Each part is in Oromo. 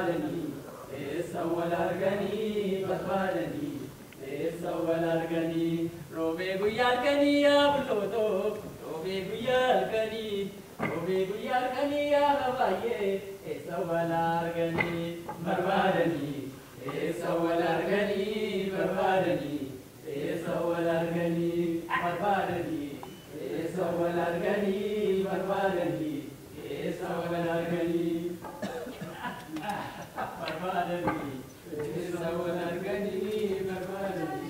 بربادني سوال أرجني بربادني سوال أرجني روبي بياركني يا بلوتو روبي بياركني يا هوايه سوال أرجني بربادني سوال أرجني بربادني سوال أرجني بربادني سوال أرجني بربادني سوال أرجني بربادني سوال أرجني بربادني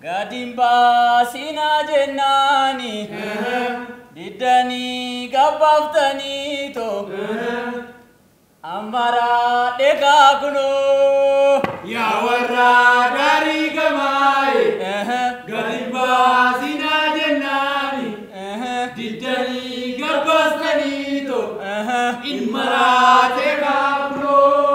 Gadimba sina jenani didani gabaftani to amara dega kuno يا ورا غاري كماي غريبا زينا جناني ددني غبستني تو إن مراتي غابرو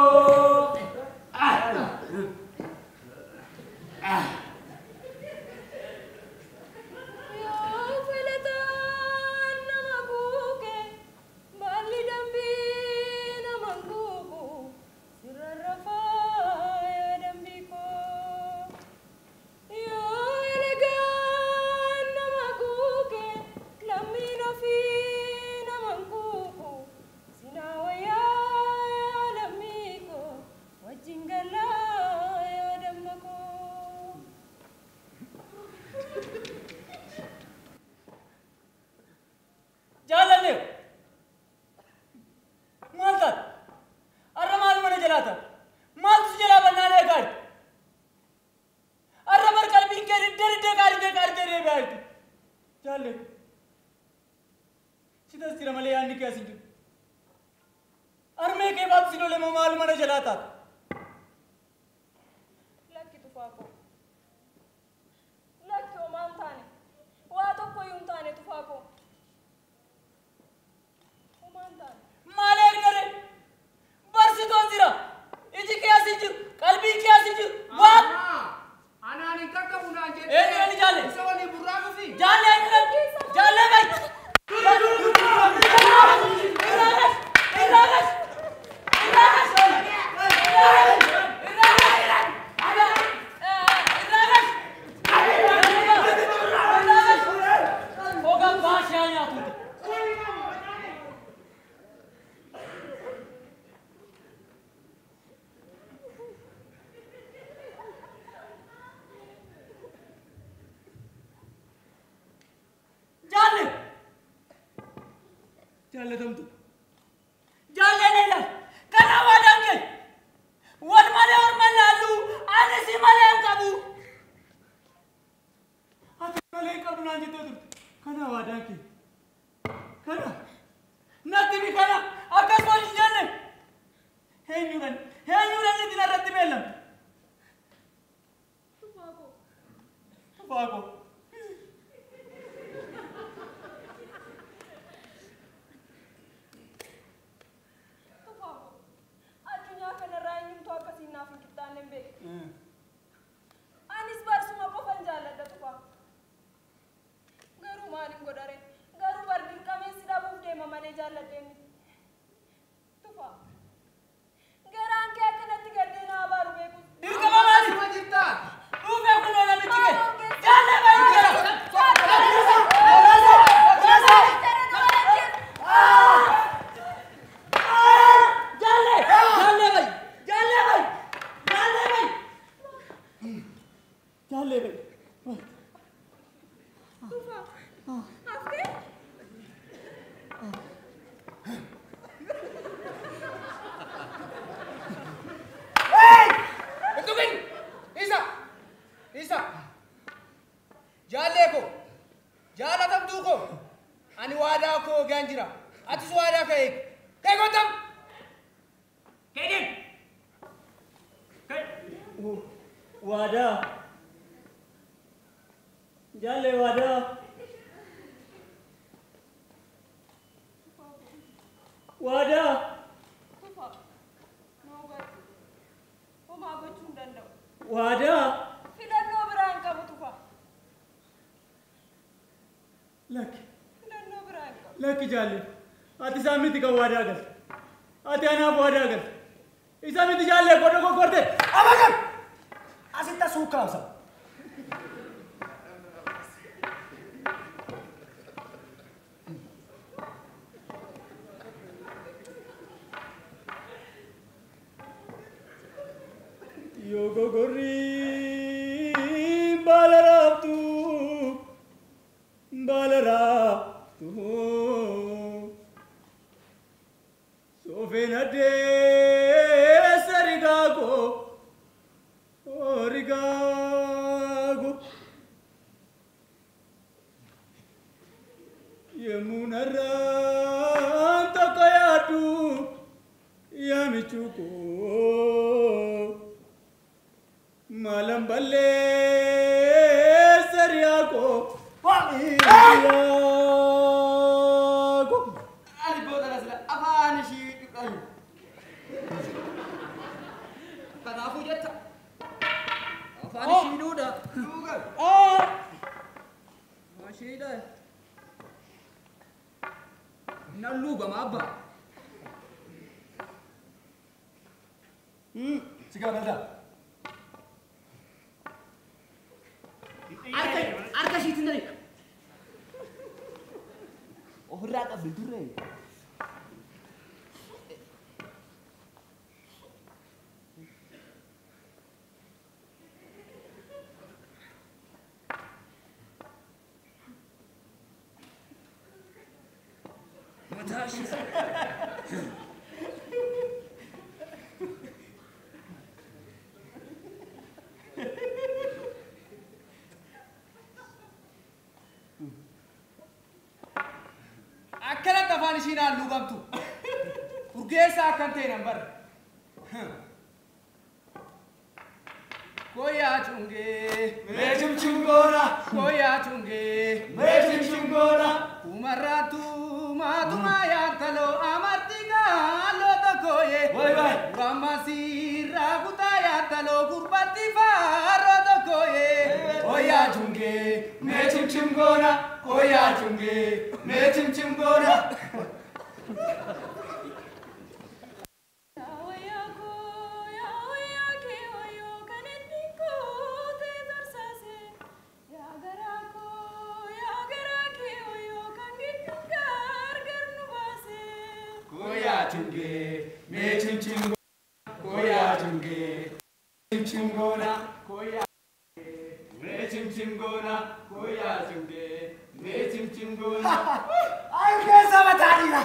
malam balle seriako wani ko ali boda rasla afani shi ayu kana fu jetta afani shi duda ma shi da naluga mabba siga nada arka shi tindari ohra ka bidure matashi akala tafani shina lugamtu urgesa kante number koya chunge mejum chungora koya chunge mejum chungora umaratu matumaya talo amartiga lo to koye boy boy ramasi ragutaya talo gurbati faro to koye koya chunge mejum chungora koya chunge mejum chungora chunge me chim chim koya chunge chim chim gona koya me chim chim gona koya chunge me chim chim gona ay कैसा बता दिया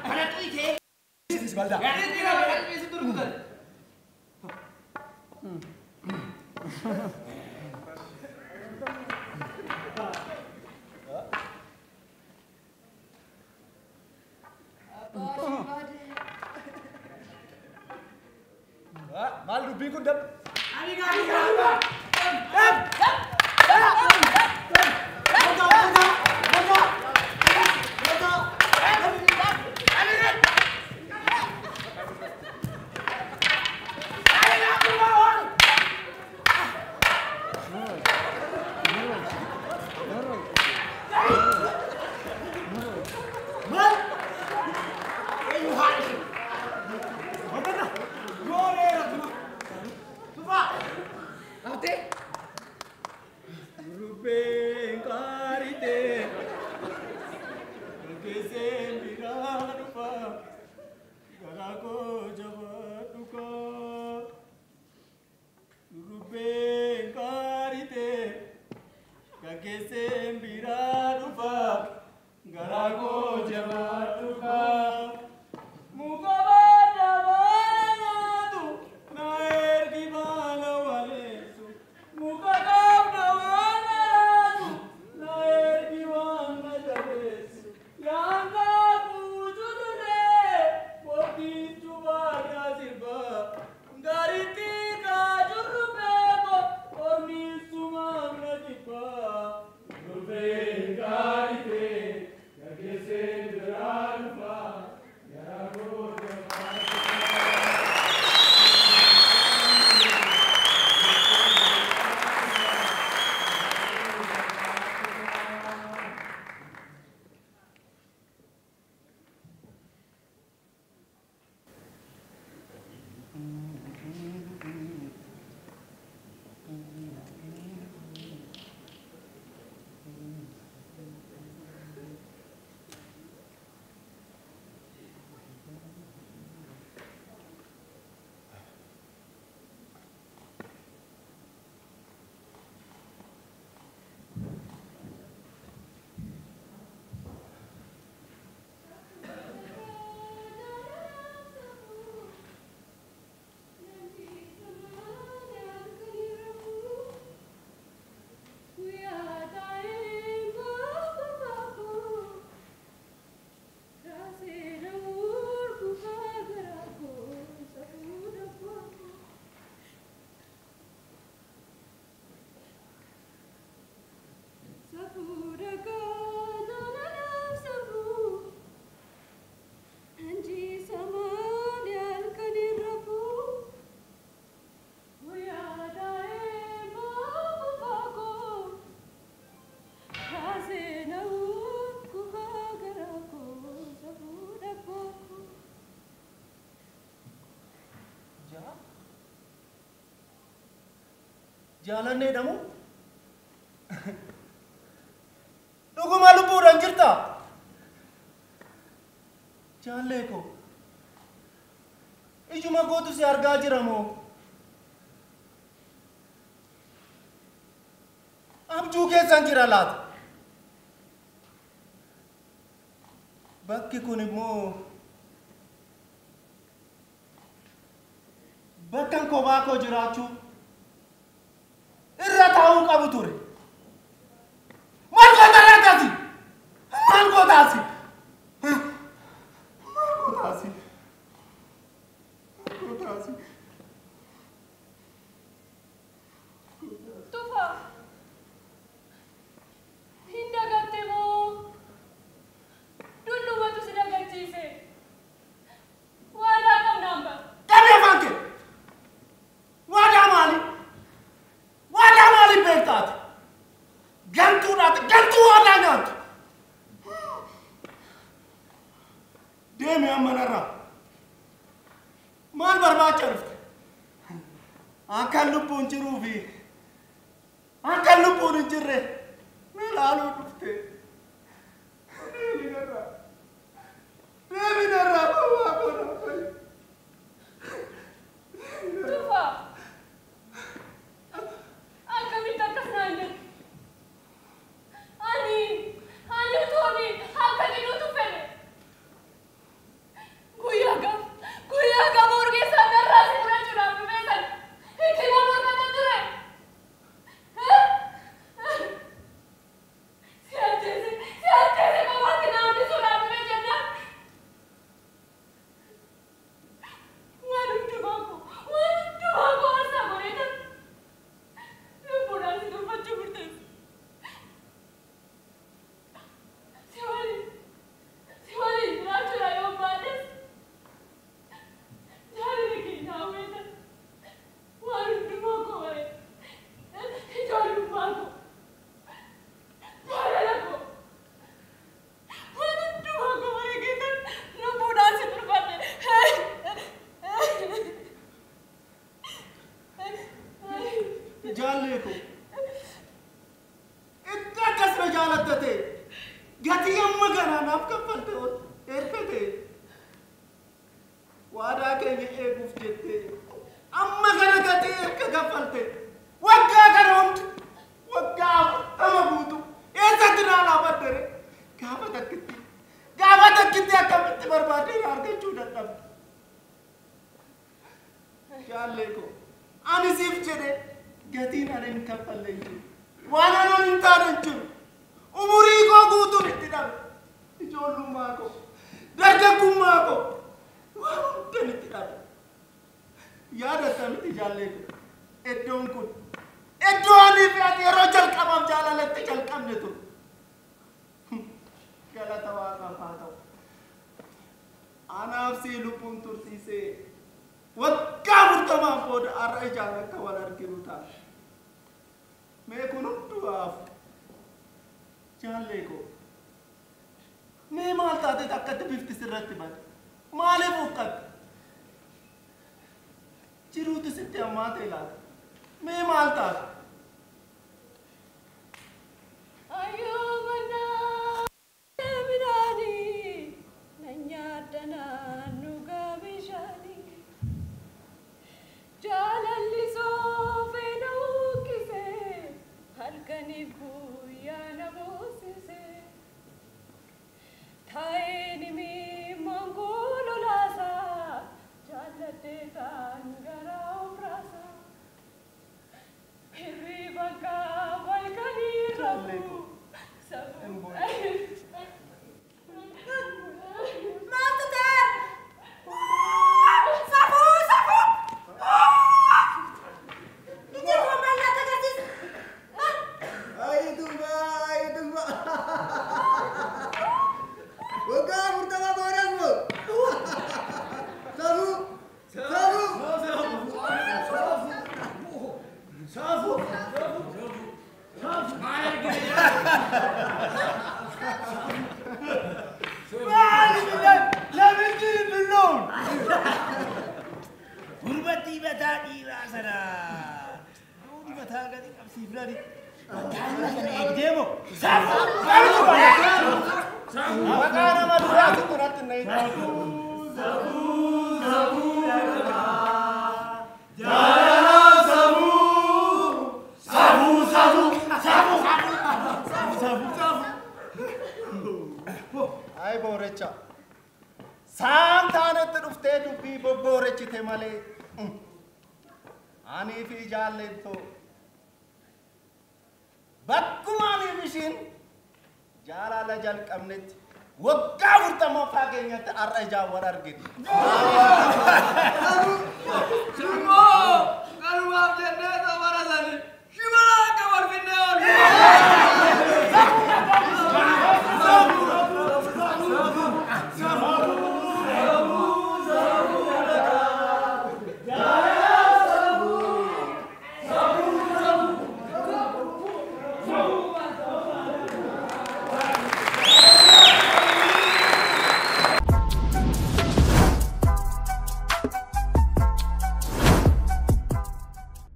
अरे तू ही थे इस बंदा यार तेरा ऐसे दूर उधर mal rubi ko dab ani ga jaalanne damu dhuguma lubbuudhaan jirta jaallee ko ijuma gootu si argaa jira moo abjuu keessan jira laata bakki kun immoo bakkan kophaa koo jiraachuu irra taa'uu qabu ture maal gootaasi maal gootaasi Tufa hinda gatte moo dullumatu si dagachiise waadaa qabnaan bara qabee fanke waadaa maali beektaati gantuu waadaa nyaatu deemi ammanarraa maal barbaacha dhufte akkan lubbuun jiruu fi akkan lubbuun hin jirre ilaaluu dhufte deemi narraa bawaa bona fa'i Tufa akkamitti akkas naan jedhu ani utuuni akka jiruutu fedhe guyyaa gaafa urgeessaa narraa si fudhachuudhaaf dhufeessan itti nama argata ture si ajjeese qofaatti na hambisuudhaaf dhufe jennaan waan hundumaa koo harsaa godheetan lubbuudhaan si dubbachuu murteesse si waliin jiraachuudha yoo baadhes jaalala keenya hawweetan waan hundumaa koo bare ijoollummaa koo jaalala koo waan hundumaa koo bare geetan lubbuudhaan si turfadhe jaallee ko itti akkasuma jaalattate gatii amma kanaa naaf kaffalte ergate waadaa keenya eeguuf jettee amma kana gatii erga kaffalte waggaa kana hundi waggaa ama guutu eessatti naalaa baddare gaafa takkitti akkamitti barbaadee argachuu dadhabde jaallee ko ani siif jedhe gatiin ani hin kaffalle hin jiru waan anan hin taane hin jiru umurii koo guutuun itti dhabe ijoollummaa koo dargaggummaa koo waan hundan itti dhabe yaadatta miti jaallee ko iddoon kun iddoo anii fi ati yeroo jalqabaaf jaalalatti jalqabne ture galata waaqaaf haa ta'u anaaf sii lubbuun tursiisee waggaa 40 booda har'a ijaan akka wal arginu ta'a mee kun hundumaaf jaallee ko mee maal taate akkatti bifti sirratti bade maaliif uffatte jiruutu sitti hammaate ilaata mee maal taate ayyoo mannaa midhaanii na nyaaddanaan dhugaa bishaanii jaalalli soofee na ukkisee halkaniif guyyaa na boonsisee taa'een imimmaan koo lolaasaa jaalladhee taan garaa of raasaa hirriba gaafa halkanii rafu sabuu gudari. Deemo. Maqaan nama duraati turatti na hidha. Ay boorecha. Saantaanatti dhuftee dubbii bobboorechite malee. Ani fi jaallettoo. Bakkumaan ishiin jaalala jalqabnetti waggaa 40 keenyatti har'a ijaan wal argite. Shimmoo! Galumaaf jennee